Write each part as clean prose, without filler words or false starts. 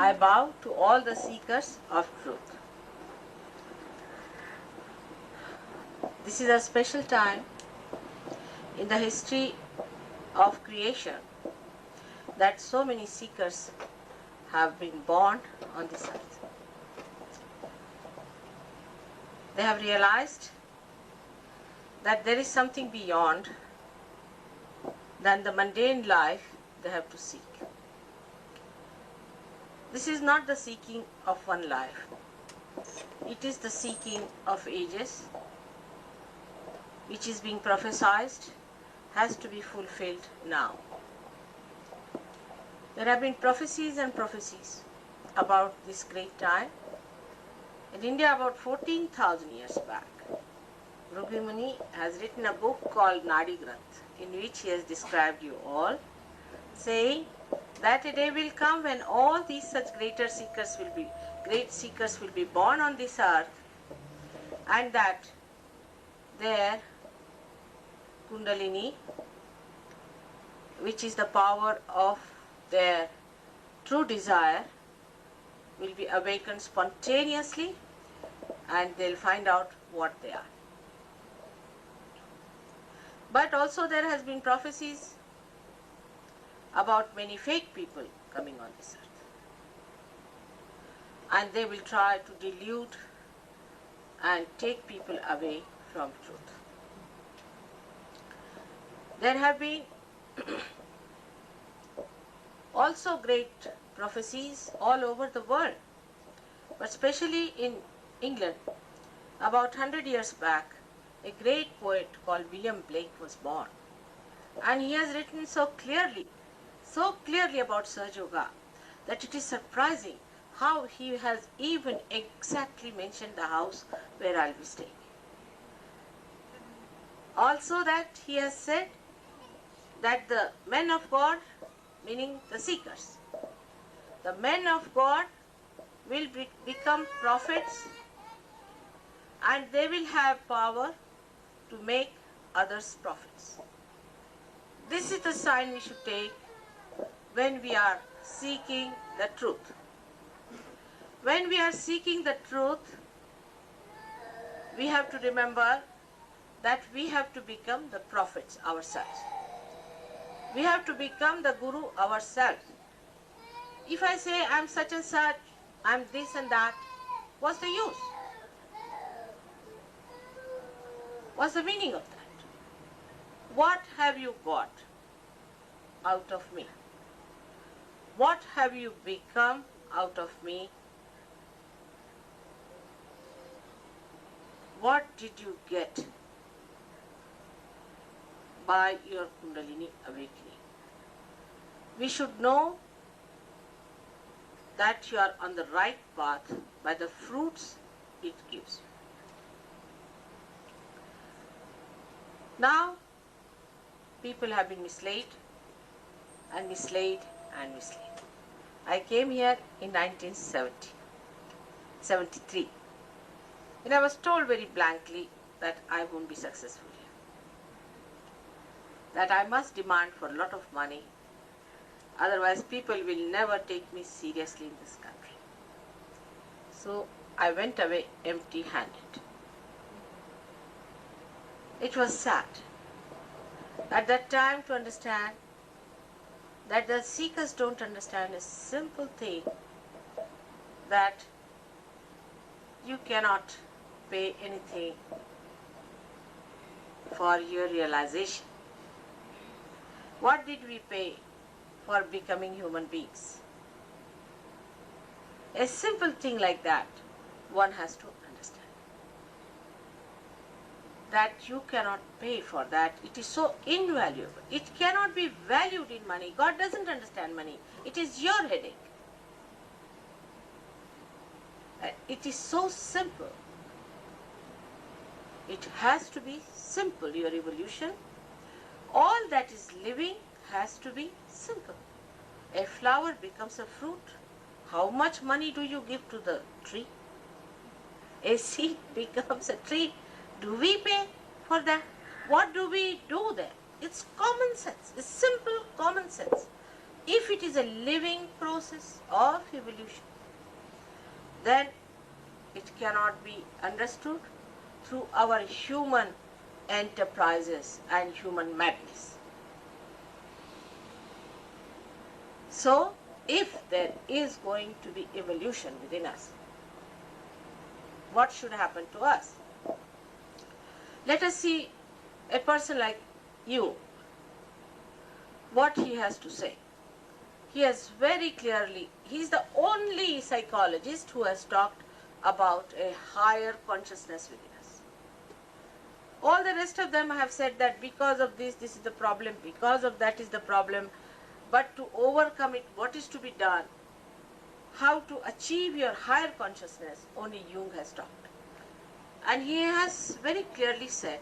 I bow to all the seekers of truth. This is a special time in the history of creation that so many seekers have been born on this earth. They have realized that there is something beyond than the mundane life they have to seek. This is not the seeking of one life. It is the seeking of ages, which is being prophesied, has to be fulfilled now. There have been prophecies and prophecies about this great time. In India, about 14,000 years back, Bhrigu Muni has written a book called Nadi Granth, in which he has described you all, saying that a day will come when all these such great seekers will be born on this earth, and that their Kundalini, which is the power of their true desire, will be awakened spontaneously, and they'll find out what they are. But also there has been prophecies about many fake people coming on this earth, and they will try to delude and take people away from truth. There have been also great prophecies all over the world, but especially in England. About 100 years back, a great poet called William Blake was born, and he has written so clearly about Sahaj Yoga that it is surprising how he has even exactly mentioned the house where I'll be staying. Also that he has said that the men of God, meaning the seekers, the men of God will become prophets, and they will have power to make others prophets. This is the sign we should take when we are seeking the truth. When we are seeking the truth, we have to remember that we have to become the prophets ourselves. We have to become the guru ourselves. If I say I'm such and such, I'm this and that, what's the use? What's the meaning of that? What have you got out of me? What have you become out of me? What did you get by your Kundalini awakening? We should know that you are on the right path by the fruits it gives you. Now, people have been misled and misled and misled. I came here in 1973, and I was told very blankly that I won't be successful here, that I must demand for a lot of money, otherwise people will never take me seriously in this country. So I went away empty-handed. It was sad at that time to understand that the seekers don't understand a simple thing, that you cannot pay anything for your realization. What did we pay for becoming human beings? A simple thing like that, one has to understand. That you cannot pay for that. It is so invaluable. It cannot be valued in money. God doesn't understand money. It is your headache. It is so simple. It has to be simple, your evolution. All that is living has to be simple. A flower becomes a fruit. How much money do you give to the tree? A seed becomes a tree. Do we pay for that? What do we do there? It's common sense. It's simple common sense. if it is a living process of evolution, then it cannot be understood through our human enterprises and human madness. So, if there is going to be evolution within us, what should happen to us? Let us see a person like you, what he has to say. He has very clearly, he is the only psychologist who has talked about a higher consciousness within us. All the rest of them have said that because of this is the problem, because of that is the problem, but to overcome it, what is to be done, how to achieve your higher consciousness, only Jung has talked. And he has very clearly said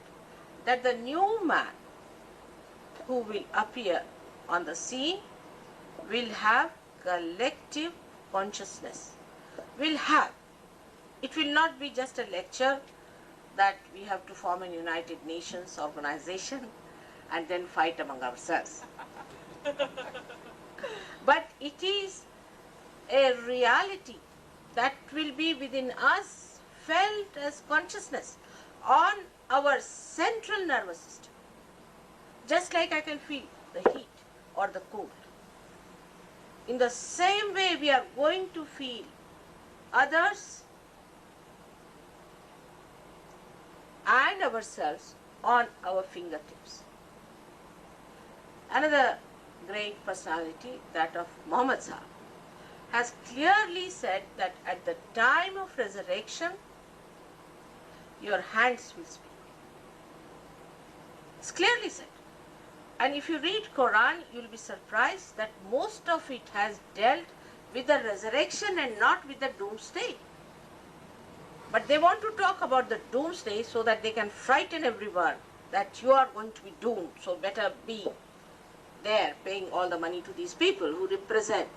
that the new man who will appear on the scene will have collective consciousness. It will not be just a lecture that we have to form a United Nations organization and then fight among ourselves. But it is a reality that will be within us, felt as consciousness on our central nervous system. Just like I can feel the heat or the cold. In the same way we are going to feel others and ourselves on our fingertips. Another great personality, that of Muhammad Sahib, has clearly said that at the time of resurrection, your hands will speak. It's clearly said. And if you read Quran, you will be surprised that most of it has dealt with the resurrection and not with the doomsday. But they want to talk about the doomsday so that they can frighten everyone that you are going to be doomed, so better be there paying all the money to these people who represent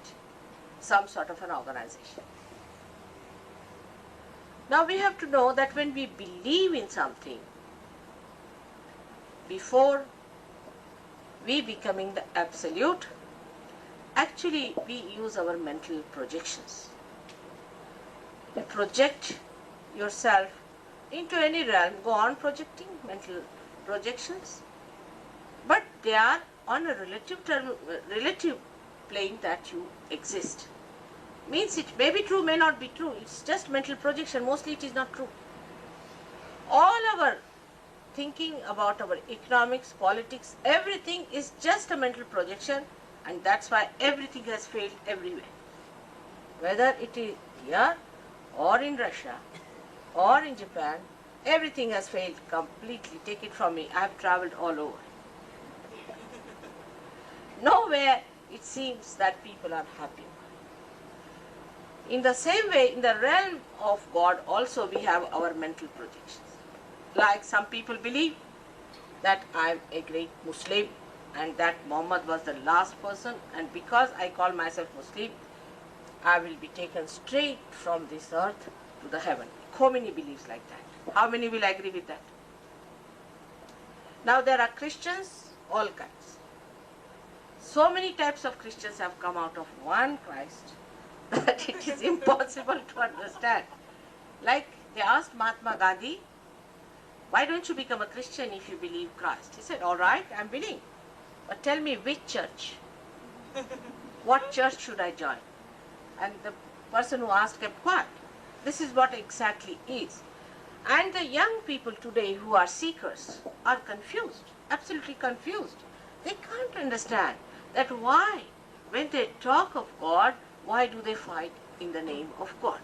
some sort of an organization. Now we have to know that when we believe in something, before we becoming the absolute, actually we use our mental projections. You project yourself into any realm, go on projecting mental projections, but they are on a relative plane that you exist. Means it may be true, may not be true. It's just mental projection. Mostly it is not true. All our thinking about our economics, politics, everything is just a mental projection, and that's why everything has failed everywhere. Whether it is here or in Russia or in Japan, everything has failed completely. Take it from me, I have traveled all over. Nowhere it seems that people are happy. In the same way, in the realm of God also we have our mental projections. Like some people believe that I am a great Muslim and that Muhammad was the last person, and because I call myself Muslim, I will be taken straight from this earth to the heaven. Khomeini believes like that. How many will agree with that? Now there are Christians, all kinds. So many types of Christians have come out of one Christ that it is impossible to understand. Like they asked Mahatma Gandhi, why don't you become a Christian if you believe Christ? He said, all right, I'm willing. But tell me which church? What church should I join? And the person who asked kept quiet. This is what exactly is. And the young people today who are seekers are confused, absolutely confused. They can't understand that why, when they talk of God, why do they fight in the name of God?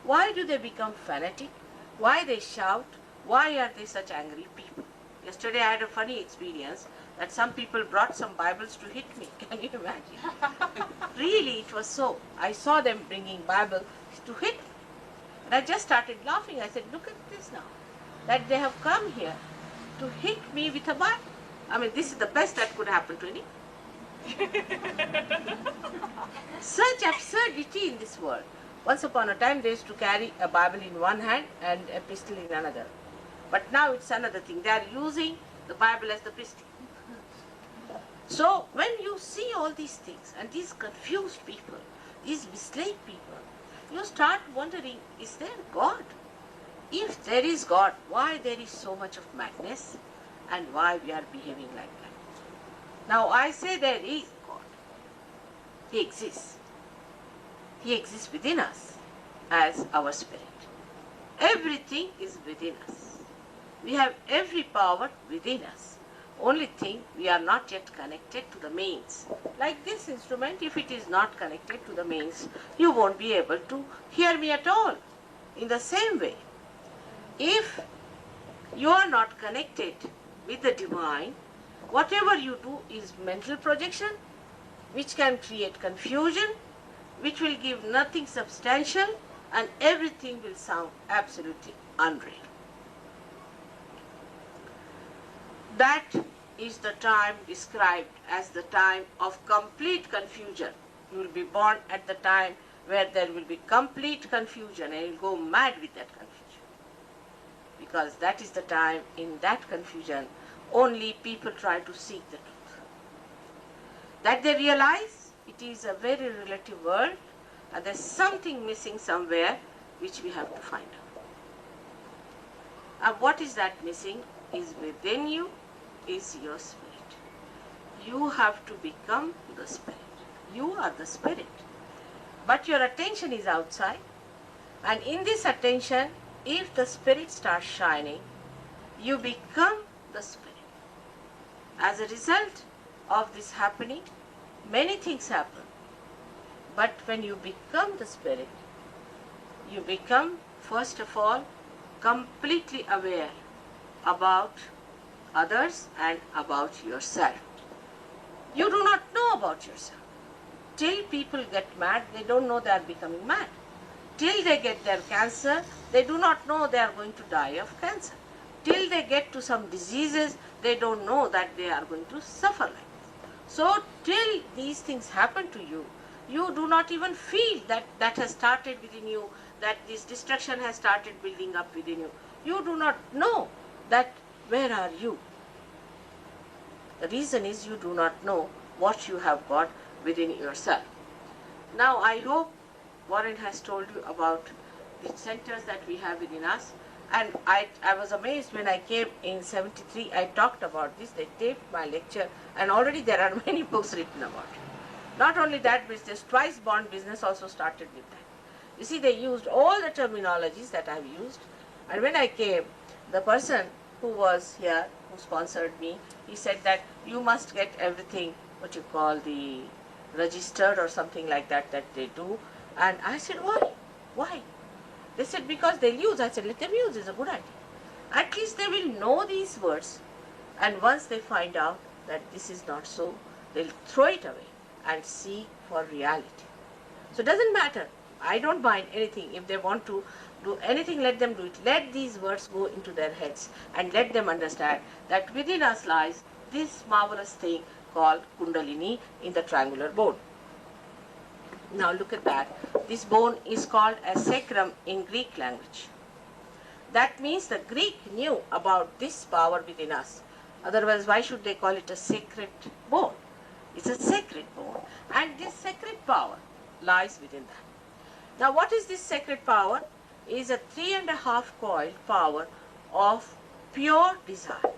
Why do they become fanatic? Why they shout? Why are they such angry people? Yesterday I had a funny experience that some people brought some Bibles to hit me. Can you imagine? Really, it was so. I saw them bringing Bibles to hit me. And I just started laughing. I said, look at this now. That they have come here to hit me with a Bible. I mean, this is the best that could happen to any. Such absurdity in this world. Once upon a time they used to carry a Bible in one hand and a pistol in another. But now it's another thing. They are using the Bible as the pistol. So when you see all these things and these confused people, these misled people, you start wondering, is there God? If there is God, why there is so much of madness and why we are behaving like that? Now I say there is God. He exists. He exists within us as our spirit. Everything is within us. We have every power within us. Only thing, we are not yet connected to the mains. Like this instrument, if it is not connected to the mains, you won't be able to hear me at all. In the same way, if you are not connected with the divine, whatever you do is mental projection, which can create confusion, which will give nothing substantial, and everything will sound absolutely unreal. That is the time described as the time of complete confusion. You will be born at the time where there will be complete confusion and you will go mad with that confusion. Because that is the time, in that confusion, only people try to seek the truth. That they realize it is a very relative world and there is something missing somewhere which we have to find out. And what is that missing? Is within you, is your spirit. You have to become the spirit. You are the spirit. But your attention is outside, and in this attention, if the spirit starts shining, you become the spirit. As a result of this happening, many things happen. But when you become the spirit, you become, first of all, completely aware about others and about yourself. You do not know about yourself. Till people get mad, they don't know they are becoming mad. Till they get their cancer, they do not know they are going to die of cancer. Till they get to some diseases, they don't know that they are going to suffer like this. So till these things happen to you, you do not even feel that that has started within you, that this destruction has started building up within you. You do not know that where are you. The reason is you do not know what you have got within yourself. Now I hope Warren has told you about the centers that we have within us, and I was amazed when I came in 73, I talked about this, they taped my lecture, and already there are many books written about it. Not only that, but this twice born business also started with that. You see, they used all the terminologies that I have used, and when I came, the person who was here, who sponsored me, he said that you must get everything, what you call the registered or something like that, that they do. And I said, why? Why? They said, because they'll use. I said, let them use, it's a good idea. At least they will know these words, and once they find out that this is not so, they'll throw it away and seek for reality. So it doesn't matter. I don't mind anything. If they want to do anything, let them do it. Let these words go into their heads and let them understand that within us lies this marvelous thing called Kundalini in the triangular bone. Now look at that. This bone is called a sacrum in Greek language. That means the Greek knew about this power within us. Otherwise, why should they call it a sacred bone? It's a sacred bone. And this sacred power lies within that. Now what is this sacred power? Is a 3.5 coil power of pure desire.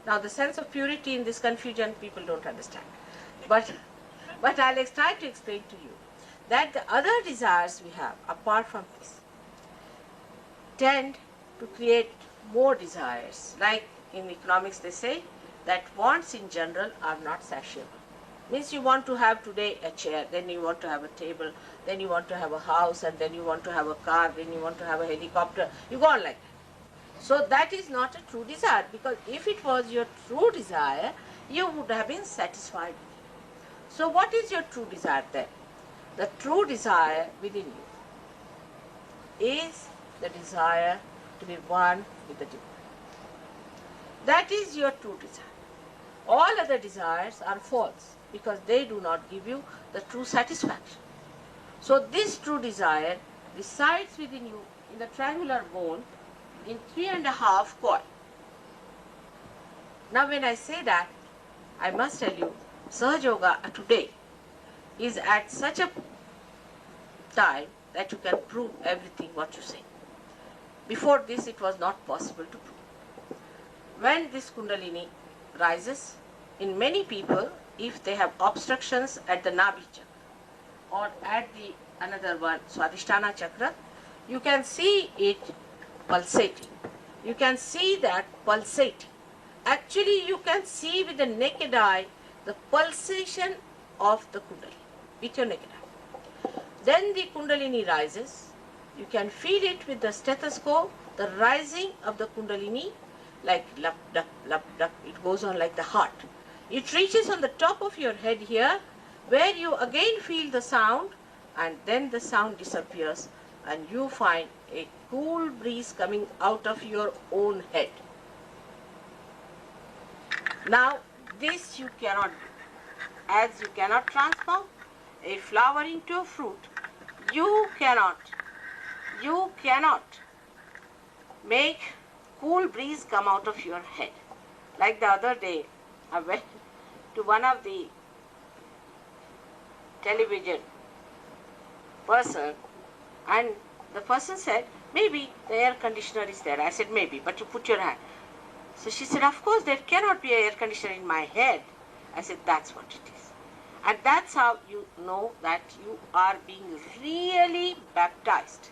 Now the sense of purity in this confusion people don't understand. But I'll try to explain to you that the other desires we have apart from this tend to create more desires. Like in economics they say that wants in general are not satiable. Means you want to have today a chair, then you want to have a table, then you want to have a house, and then you want to have a car, then you want to have a helicopter. You go on like that. So that is not a true desire, because if it was your true desire, you would have been satisfied with it. So what is your true desire then? The true desire within you is the desire to be one with the divine. That is your true desire. All other desires are false because they do not give you the true satisfaction. So this true desire resides within you in the triangular bone in 3.5 coil. Now when I say that, I must tell you Sahaj Yoga today is at such a time that you can prove everything what you say. Before this it was not possible to prove. When this Kundalini rises, in many people, if they have obstructions at the Nabhi chakra or at the another one, Swadhisthana chakra, you can see it pulsating. You can see that pulsating. Actually, you can see with the naked eye the pulsation of the Kundalini with your naked eye. Then the Kundalini rises. You can feel it with the stethoscope, the rising of the Kundalini, like lup, dup, lup, dup. It goes on like the heart. It reaches on the top of your head here, where you again feel the sound, and then the sound disappears, and you find a cool breeze coming out of your own head. Now, this you cannot do. As you cannot transform a flower into a fruit, you cannot make cool breeze come out of your head. Like the other day, I went to one of the television person, and the person said, maybe the air conditioner is there. I said, maybe, but you put your hand. So she said, of course, there cannot be an air conditioner in my head. I said, that's what it is. And that's how you know that you are being really baptized.